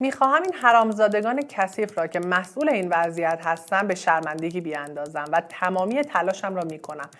میخواهم این حرامزادگان کثیف را که مسئول این وضعیت هستند به شرمندگی بیاندازم و تمامی تلاشم را میکنم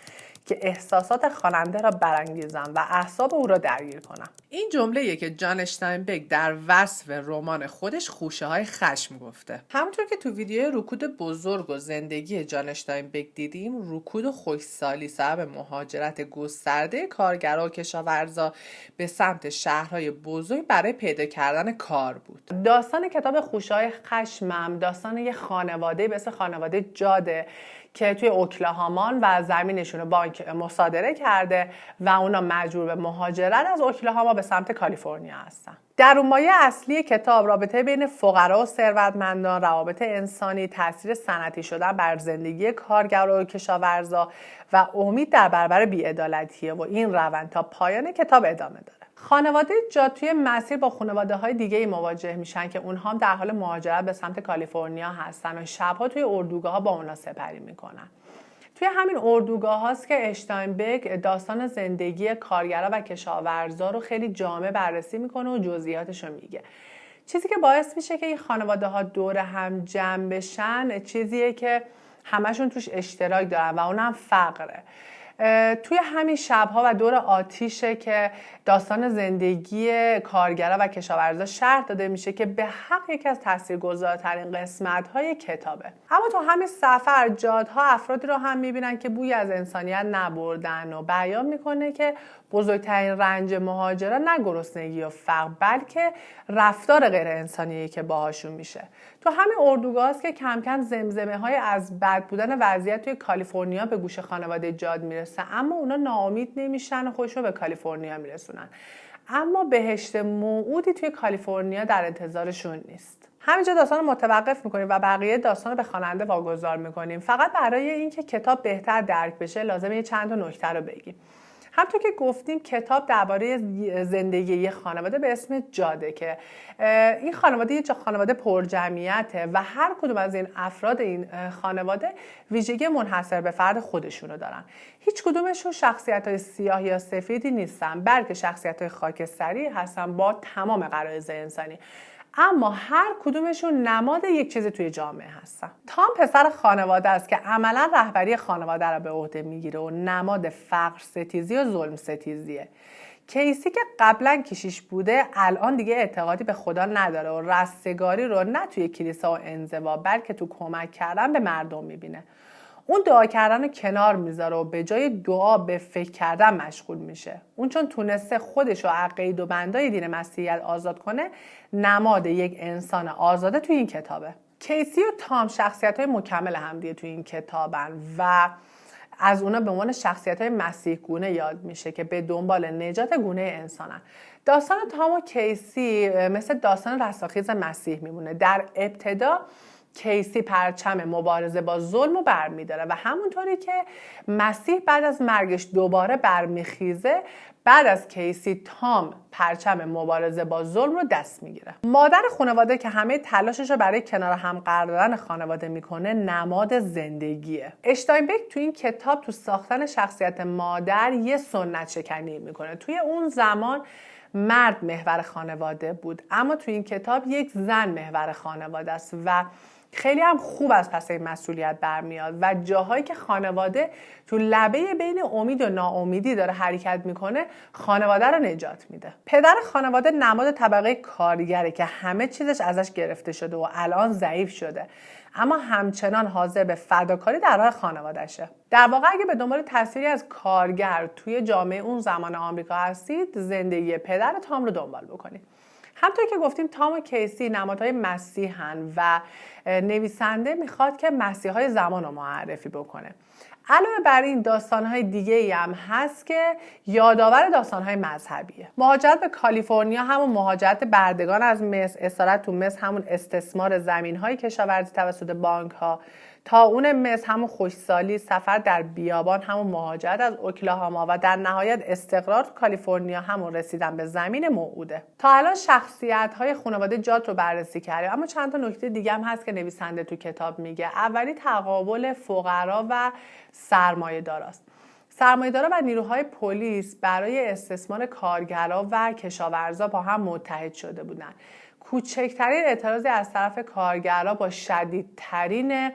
که احساسات خواننده را برانگیزم و اعصاب او را درگیر کنم. این جمله‌ایه که جان اشتاینبک در وصف رمان خودش خوشه های خشم گفته. همونطور که تو ویدیو رکود بزرگ و زندگی جان اشتاینبک دیدیم، رکود و خشکسالی سبب مهاجرت گسترده کارگرها و کشاورزا به سمت شهرهای بزرگ برای پیدا کردن کار بود. داستان کتاب خوشه های خشمم داستان یه خانواده به اسم خانواده جاده که توی اوکلاهاما و زمینشون رو بانک مصادره کرده و اونا مجبور به مهاجرت از اوکلاهاما به سمت کالیفرنیا هستن. در اون مایه اصلی کتاب رابطه بین فقرا و ثروتمندان، روابط انسانی، تاثیر صنعتی شدن بر زندگی کارگرا و کشاورزا و امید در برابر بی‌عدالتیه و این روند تا پایان کتاب ادامه داره. خانواده جاد توی مسیر با خانواده‌های دیگه‌ای مواجه میشن که اونها هم در حال مهاجرت به سمت کالیفرنیا هستن و شب‌ها توی اردوگاه‌ها با اونا سپری میکنن. توی همین اردوگاه هاست که اشتاینبک داستان زندگی کارگرا و کشاورزا رو خیلی جامع بررسی میکنه و جزئیاتش رو میگه. چیزی که باعث میشه که این خانواده ها دور هم جمع بشن چیزیه که همشون توش اشتراک دارن و اونم فقره. توی همین شبها و دور آتیشه که داستان زندگی کارگرا و کشاورزا شرح داده میشه که به حق یکی از تاثیرگذارترین قسمت‌های کتابه. اما تو همین سفر جادها افرادی رو هم میبینن که بوی از انسانیت نبردن و بیان میکنه که بزرگترین رنج مهاجرت نه گرسنگی و فقر بلکه رفتار غیر انسانیه که باهاشون میشه. تو همین اردوگاه است که کم کم زمزمه های از بد بودن وضعیت توی کالیفرنیا به گوش خانواده جاد میرسه، اما اونا ناامید نمیشن و خودشون به کالیفرنیا میرسونن. اما بهشت موعودی توی کالیفرنیا در انتظارشون نیست. همینجا داستان رو متوقف میکنیم و بقیه داستان رو به خواننده واگذار میکنیم. فقط برای اینکه کتاب بهتر درک بشه لازمه یه چند تا نکته رو بگیم. همونطور که گفتیم کتاب درباره زندگی یه خانواده به اسم جاده که این خانواده یه خانواده پرجمعیته و هر کدوم از این افراد این خانواده ویژگی منحصر به فرد خودشونو دارن. هیچ کدومشون شخصیت‌های سیاه یا سفیدی نیستن، بلکه شخصیت‌های خاکستری هستن با تمام غرایز انسانی. اما هر کدومشون نماد یک چیز توی جامعه هستن. تام پسر خانواده است که عملا رهبری خانواده را به عهده میگیره و نماد فقر ستیزی و ظلم ستیزیه. کیسی که قبلا کشیش بوده الان دیگه اعتقادی به خدا نداره و رستگاری رو نه توی کلیسا و انزوا بلکه تو کمک کردن به مردم میبینه. اون دعا کردن رو کنار میذاره و به جای دعا به فکر کردن مشغول میشه. اون چون تونسته خودش رو از قید و بندای دین مسیحیت آزاد کنه، نماد یک انسان آزاده توی این کتابه. کیسی و تام شخصیت‌های مکمل همدیگه توی این کتابن و از اونا به عنوان شخصیت‌های مسیح گونه یاد میشه که به دنبال نجات گونه انسانن. داستان تام و کیسی مثل داستان رستاخیز مسیح میمونه. در ابتدا کیسی پرچم مبارزه با ظلم رو برمی‌داره و همونطوری که مسیح بعد از مرگش دوباره برمیخیزه، بعد از کیسی تام پرچم مبارزه با ظلم رو دست میگیره. مادر خانواده که همه تلاشش رو برای کنار هم قرار دادن خانواده میکنه نماد زندگیه. اشتاینبک تو این کتاب تو ساختن شخصیت مادر یه سنت شکنی میکنه. توی اون زمان مرد محور خانواده بود، اما تو این کتاب یک زن محور خانواده است و خیلی هم خوب از پس این مسئولیت برمیاد و جاهایی که خانواده تو لبه بین امید و ناامیدی داره حرکت میکنه خانواده رو نجات میده. پدر خانواده نماد طبقه کارگره که همه چیزش ازش گرفته شده و الان ضعیف شده، اما همچنان حاضر به فداکاری در راه خانواده‌شه. در واقع اگه به دنبال تصویری از کارگر توی جامعه اون زمان آمریکا هستید، زندگی پدر تام رو دنبال بکنید. همونطور که گفتیم تام و کیسی نمادهای مسیحن و نویسنده میخواد که مسیحای زمان رو معرفی بکنه. علاوه بر این داستانهای دیگه‌ای هم هست که یادآور داستانهای مذهبیه. مهاجرت به کالیفرنیا همون مهاجرت بردگان از مصر، اسارت تو مصر همون استثمار زمین‌های کشاورزی توسط بانک‌ها، تا اون مصر همون خشکسالی، سفر در بیابان همون مهاجرت از اوکلاهاما و در نهایت استقرار تو کالیفرنیا همون رسیدن به زمین موعوده. تا الان شخصیت‌های خانواده جاد رو بررسی کردیم، اما چند تا نکته دیگه هم هست که نویسنده تو کتاب میگه. اولی تقابل فقرا و سرمایه‌داراست. سرمایه‌دارا و نیروهای پلیس برای استثمار کارگرا و کشاورزا با هم متحد شده بودند. کوچکترین اعتراضی از طرف کارگرها با شدیدترین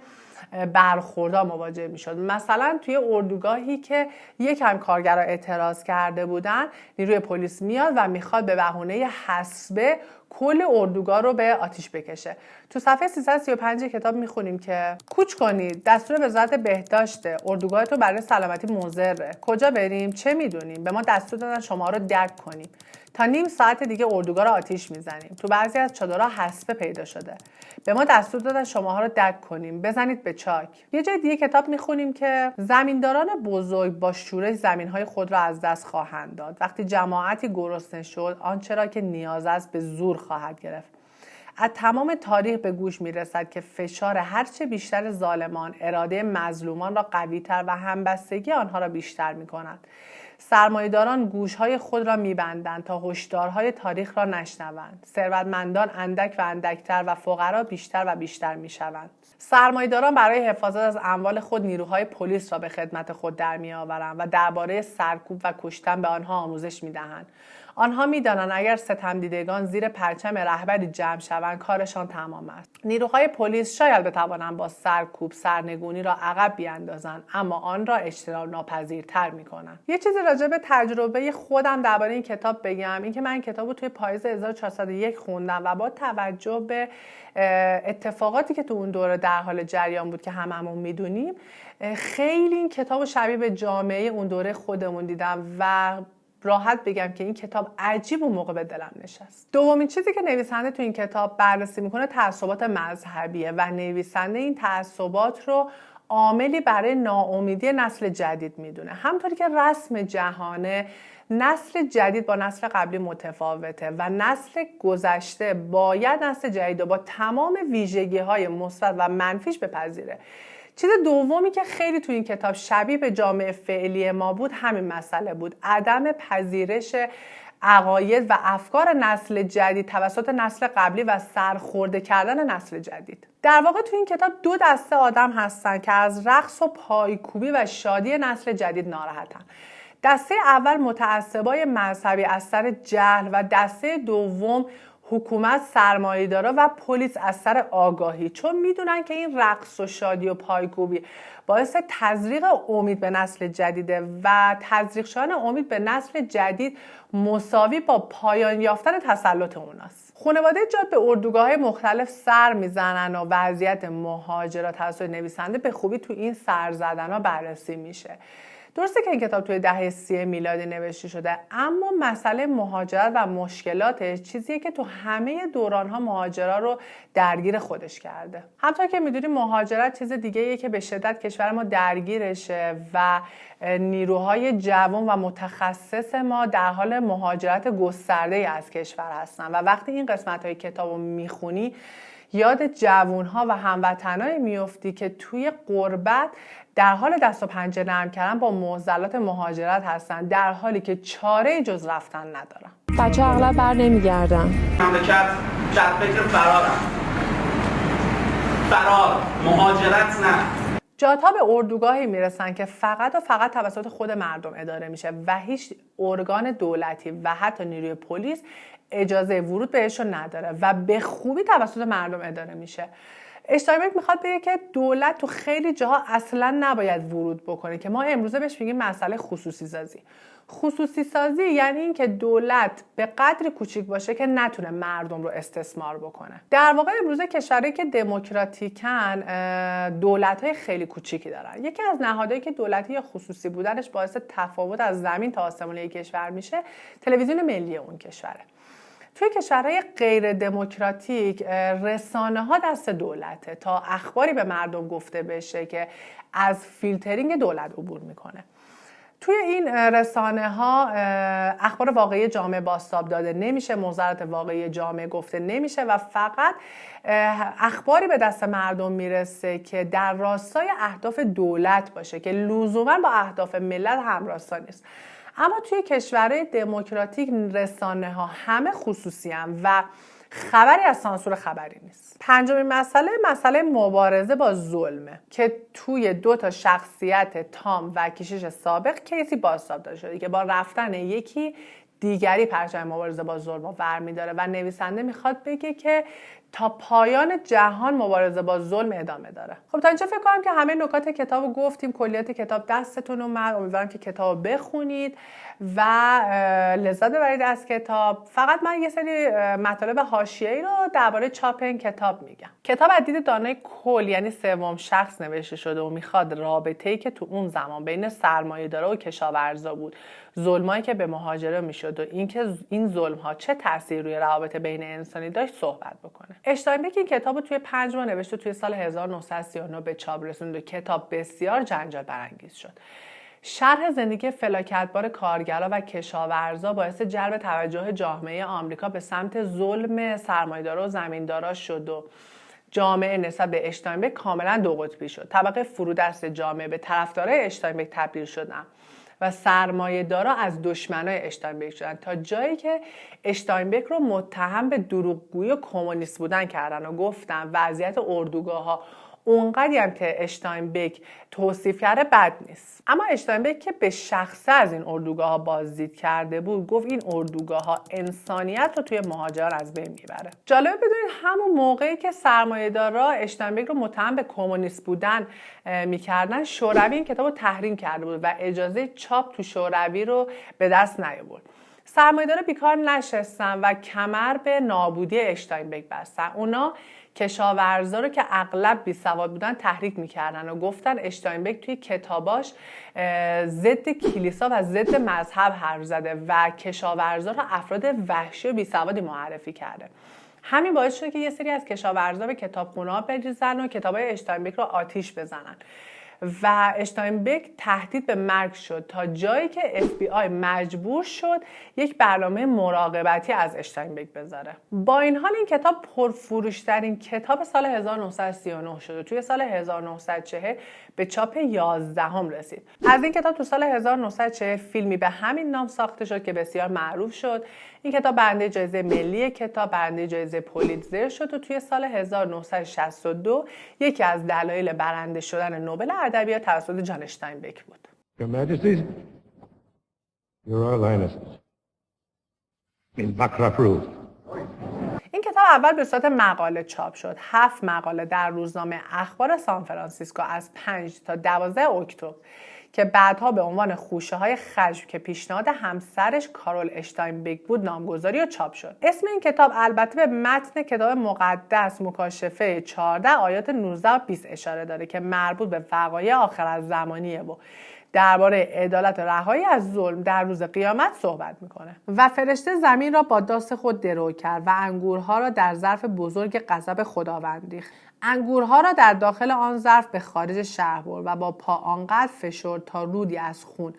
برخوردها مواجه میشد. مثلا توی اردوگاهی که یکم کارگرها اعتراض کرده بودن، نیروی پلیس میاد و میخواد به بهونه حسبه کل اردوگاه رو به آتیش بکشه. تو صفحه 335 کتاب میخونیم که کوچ کنید، دستور وزارت بهداشت، اردوگاه تو برای سلامتی مضره. کجا بریم؟ چه میدونیم؟ به ما دستور دادن شما رو درک کنیم. تا نیم ساعت دیگه اردوگاه رو آتیش میزنیم. تو بعضی از چادرها حسبه پیدا شده. به ما دستور دادن شماها رو درک کنیم. بزنید به چاک. یه جای دیگه کتاب میخونیم که زمینداران بزرگ با شورش زمینهای خود را از دست خواهند داد. وقتی جماعتی گرسنه شد، آنچه را که نیاز است به زور خواهد گرفت. از تمام تاریخ به گوش میرسد که فشار هرچه بیشتر ظالمان اراده مظلومان را قوی‌تر و همبستگی آنها را بیشتر می‌کند. سرمایه‌داران گوش‌های خود را می‌بندند تا هشدارهای تاریخ را نشنوند. ثروتمندان اندک و اندکتر و فقرا بیشتر و بیشتر می‌شوند. سرمایه‌داران برای حفاظت از اموال خود نیروهای پلیس را به خدمت خود در می‌آورند و درباره سرکوب و کشتن به آنها آموزش می‌دهند. آنها می‌دانند اگر ستمدیدگان زیر پرچم رهبری جمع شوند کارشان تمام است. نیروهای پلیس شاید بتوانند با سرکوب سرنگونی را عقب بیاندازند، اما آن را اجتناب ناپذیرتر می‌کنند. یه چیزی راجع به تجربه خودم درباره این کتاب بگم، اینکه من این کتاب رو توی پاییز 1401 خوندم و با توجه به اتفاقاتی که تو اون دوره در حال جریان بود که هممون میدونیم، خیلی این کتاب رو شبیه به جامعه اون دوره خودمون دیدم و راحت بگم که این کتاب عجیب اون موقع به دلم نشست. دومین چیزی که نویسنده تو این کتاب بررسی میکنه تعصبات مذهبیه و نویسنده این تعصبات رو عاملی برای ناامیدی نسل جدید میدونه. همونطوری که رسم جهانه، نسل جدید با نسل قبلی متفاوته و نسل گذشته باید نسل جدید رو با تمام ویژگی‌های مثبت و منفیش بپذیره. چیز دومی که خیلی تو این کتاب شبیه به جامعه فعلی ما بود همین مسئله بود، عدم پذیرش عقاید و افکار نسل جدید توسط نسل قبلی و سرخورده کردن نسل جدید. در واقع تو این کتاب دو دسته آدم هستن که از رقص و پایکوبی و شادی نسل جدید ناراحتن. دسته اول متعصبای مذهبی از سر جهل و دسته دوم حکومت، سرمایه‌دارا و پلیس از سر آگاهی، چون میدونن که این رقص و شادی و پایکوبی باعث تزریق امید به نسل جدیده و تزریق شدن امید به نسل جدید مساوی با پایان یافتن تسلط اوناست. خانواده جاد به اردوگاه‌های مختلف سر میزنن و وضعیت مهاجرات توسط نویسنده به خوبی تو این سر زدن‌ها بررسی میشه. درسته که این کتاب توی دهه 30 میلادی نوشته شده، اما مسئله مهاجرت و مشکلاتش چیزیه که تو همه دوران‌ها مهاجرا رو درگیر خودش کرده. همونطور که می‌دونیم مهاجرت چیز دیگه‌ایه که به شدت کشور ما درگیرشه و نیروهای جوان و متخصص ما در حال مهاجرت گسترده‌ای از کشور هستن و وقتی این قسمت‌های کتابو می‌خونی یاد جوانها و هموطنایی میفتی که توی غربت در حال دست و پنجه نرم کردن با معضلات مهاجرت هستن، در حالی که چاره جز رفتن ندارن. بچه اغلب بر نمیگردن. مملکت در فکر فرار، مهاجرت نه. جات‌ها به اردوگاهی میرسن که فقط و فقط توسط خود مردم اداره میشه و هیچ ارگان دولتی و حتی نیروی پلیس اجازه ورود بهشون نداره و به خوبی توسط مردم اداره میشه. اشتایبرگ میخواد بگه که دولت تو خیلی جاها اصلا نباید ورود بکنه که ما امروزه بهش میگیم مسئله خصوصی سازی. خصوصی سازی یعنی این که دولت به قدری کوچیک باشه که نتونه مردم رو استثمار بکنه. در واقع امروزه کشورهایی که دموکراتیکن دولت‌های خیلی کوچیکی دارن. یکی از نهادهایی که دولتی یا خصوصی بودنش باعث تفاوت از زمین تا آسمون یک کشور میشه، تلویزیون ملی اون کشوره. توی کشورهای غیر دموکراتیک رسانه‌ها دست دولته تا اخباری به مردم گفته بشه که از فیلترینگ دولت عبور میکنه. توی این رسانه‌ها اخبار واقعی جامعه بازتاب داده نمیشه، معضلات واقعی جامعه گفته نمیشه و فقط اخباری به دست مردم میرسه که در راستای اهداف دولت باشه که لزوما با اهداف ملت همراستا نیست. اما توی کشورهای دموکراتیک رسانه‌ها همه خصوصی هم و خبری از سانسور خبری نیست. پنجمین مسئله مبارزه با ظلمه که توی 2 شخصیت تام و کشیش سابق کیسی بازتاب داده شده که با رفتن یکی دیگری پرچم مبارزه با ظلم رو برمی‌داره و نویسنده میخواد بگه که تا پایان جهان مبارزه با ظلم ادامه داره. خب تا اینجا فکر کنم که همه نکات کتاب رو گفتیم، کلیات کتاب دستتون اومد. امیدوارم که کتاب رو بخونید و لذت ببرید از کتاب. فقط من یه سری مطالب حاشیه‌ای رو درباره چاپ این کتاب میگم. کتاب از دید دانای کل، یعنی سوم شخص نوشته شده و میخواد رابطه‌ای که تو اون زمان بین سرمایه‌دارا و کشاورزا بود، ظلمایی که به مهاجرا میشد و اینکه این ظلم‌ها چه تأثیری روی روابط بین انسانی داشت صحبت بکنه. اشتاینبک این کتابو توی 5 ماه نوشته، توی سال 1939 به چاپ رسوند و کتاب بسیار جنجال برانگیز شد. شرح زندگی فلاکتبار کارگرا و کشاورزا باعث جلب توجه جامعه آمریکا به سمت ظلم سرمایه‌دارا و زمیندارا شد و جامعه نسبت به اشتاینبک کاملا دو قطبی شد. طبقه فرودست جامعه به طرفدارای اشتاینبک تبدیل شدن و سرمایه‌دارا از دشمنای اشتاینبک شدن، تا جایی که اشتاینبک رو متهم به دروغگویی و کمونیست بودن کردن و گفتن وضعیت اردوگاه‌ها اونقدی هم که اشتاینبک توصیف کرده بد نیست. اما اشتاینبک که به شخصه از این اردوگاه‌ها بازدید کرده بود، گفت این اردوگاه‌ها انسانیت رو توی مهاجران از بین میبره. جالبه بدونید همون موقعی که سرمایه‌دارا اشتاینبک رو متهم به کمونیست بودن میکردن، شوروی این کتاب رو تحریم کرده بود و اجازه چاپ تو شوروی رو به دست نیاورد. سرمایه‌دارا بیکار نشستن و کمر به نابودی اشتاینبک بستن. اونا کشاورزا رو که اغلب بیسواد بودن تحریک میکردن و گفتن اشتاینبک توی کتاباش ضد کلیسا و ضد مذهب حرف زده و کشاورزا رو افراد وحشی و بیسوادی معرفی کرده. همین باعث شده که یه سری از کشاورزا به کتابخونه‌ها بریزن و کتابای اشتاینبک رو آتیش بزنن و اشتاینبک تهدید به مرگ شد، تا جایی که FBI مجبور شد یک برنامه مراقبتی از اشتاینبک بذاره. با این حال این کتاب پرفروشترین کتاب سال 1939 شد و توی سال 1940 به چاپ 11 رسید. از این کتاب تو سال 1940 فیلمی به همین نام ساخته شد که بسیار معروف شد. این کتاب برنده جایزه ملی کتاب، برنده جایزه پولیتزر شد و توی سال 1962 یکی از دلایل برنده شدن نوبل ادبیات توسط جان اشتاینبک بود. Your Majesty, Your Royal Highnesses, in Bakrapru. این کتاب اول به صورت مقاله چاپ شد. 7 مقاله در روزنامه اخبار سان فرانسیسکو از 5 تا 12 اکتبر که بعدها به عنوان خوشه های خشم که پیشنهاد همسرش کارول اشتاینبک بود نامگذاری و چاپ شد. اسم این کتاب البته به متن کتاب مقدس مکاشفه 14 آیات 19 و 20 اشاره داره که مربوط به وقایع آخرالزمانیه و درباره عدالت و رهایی از ظلم در روز قیامت صحبت میکنه. و فرشته زمین را با دست خود درو کرد و انگورها را در ظرف بزرگ غضب خداوند ریخت. انگورها را در داخل آن ظرف به خارج شهر برد و با پا آنقدر فشرد تا رودی از خون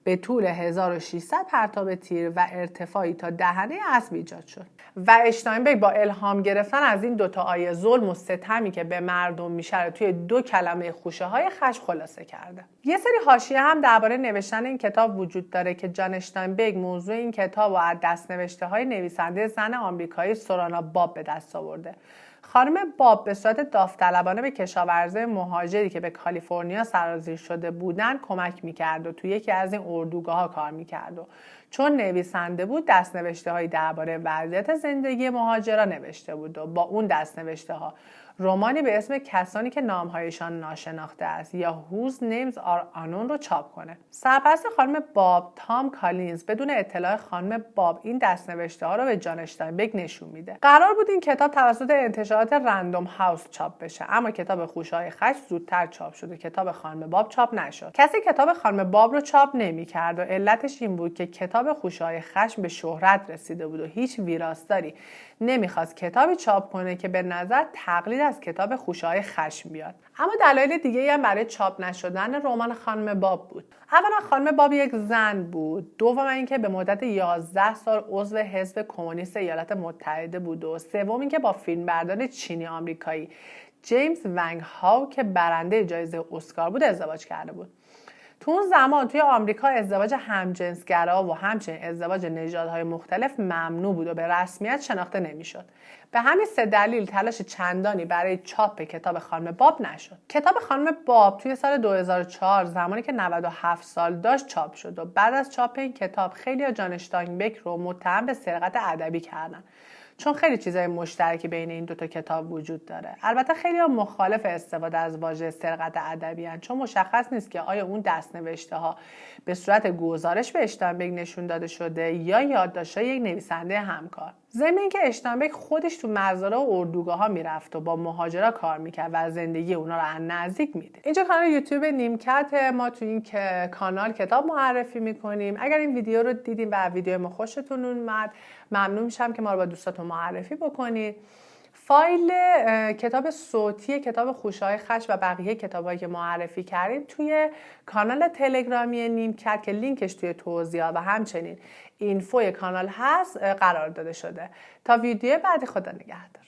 به طول 1600 پرتاب تیر و ارتفاعی تا دهنه اسب ایجاد شد. و اشتاینبک با الهام گرفتن از این دوتا آیه ظلم و ستمی که به مردم میشه توی 2 کلمه خوشه های خشم خلاصه کرده. یه سری حاشیه هم درباره نوشتن این کتاب وجود داره که جان اشتاینبک موضوع این کتاب و از دست‌نوشته های نویسنده زن آمریکایی سورانا باب به دست آورده. خانم باب به صورت داوطلبانه به کشاورزای مهاجری که به کالیفرنیا سرازیر شده بودن کمک میکرد و توی یکی از این اردوگاه‌ها کار میکرد و چون نویسنده بود دست‌نوشته‌هایی درباره وضعیت زندگی مهاجرا نوشته بود و با اون دست‌نوشته‌ها رمانی به اسم کسانی که نامهایشان ناشناخته است یا Whose Names Are Unknown رو چاپ کنه. سرپرست خانم باب تام کالینز بدون اطلاع خانم باب این دست‌نوشته‌ها رو به جان اشتاینبک نشون میده. قرار بود این کتاب توسط انتشارات رندوم هاوس چاپ بشه، اما کتاب خوشه‌های خشم زودتر چاپ شد و کتاب خانم باب چاپ نشد. کسی کتاب خانم باب رو چاپ نمی‌کرد و علتش این بود که کتاب خوشه‌های خشم به شهرت رسیده بود و هیچ ویراستاری نمیخواست کتابی چاپ کنه که به نظر تقلید از کتاب خوشه‌های خشم بیاد. اما دلایل دیگه‌ای هم برای چاپ نشدن رمان خانم باب بود. اولا خانم باب یک زن بود، دوم اینکه به مدت 11 سال عضو حزب کمونیست ایالات متحده بود و سوم اینکه با فیلمبردار چینی آمریکایی جیمز ونگ هاو که برنده جایزه اسکار بود ازدواج کرده بود. تو اون زمان توی آمریکا ازدواج همجنسگرا و همچنین ازدواج نژادهای مختلف ممنوع بود و به رسمیت شناخته نمیشد. به همین 3 دلیل تلاش چندانی برای چاپ کتاب خانم باب نشد. کتاب خانم باب توی سال 2004 زمانی که 97 سال داشت چاپ شد و بعد از چاپ این کتاب خیلی جان اشتاینبک رو متهم به سرقت ادبی کردن، چون خیلی چیزای مشترکی بین این دوتا کتاب وجود داره. البته خیلی ها مخالف استفاده از واژه سرقت ادبی هستند، چون مشخص نیست که آیا اون دست‌نوشته ها به صورت گزارش به اشتاینبک نشون داده شده یا یادداشت‌های یک نویسنده همکار. ضمن اینکه اشتاینبک خودش تو مزارع و اردوگاه ها میرفت و با مهاجرا کار میکرد و زندگی اونا رو از نزدیک میدید. اینجا کانال یوتیوب نیمکت، ما تو این کانال کتاب معرفی میکنیم. اگر این ویدیو رو دیدین و ویدیو ما خوشتون اومد، ممنون میشم که ما رو با دوستاتون معرفی بکنید. فایل کتاب صوتی کتاب خوشه‌های خشم و بقیه کتابایی که معرفی کردیم توی کانال تلگرامی نیمکت که لینکش توی توضیحات و همچنین اینفوی کانال هست قرار داده شده. تا ویدیو بعدی، خدا نگهدار.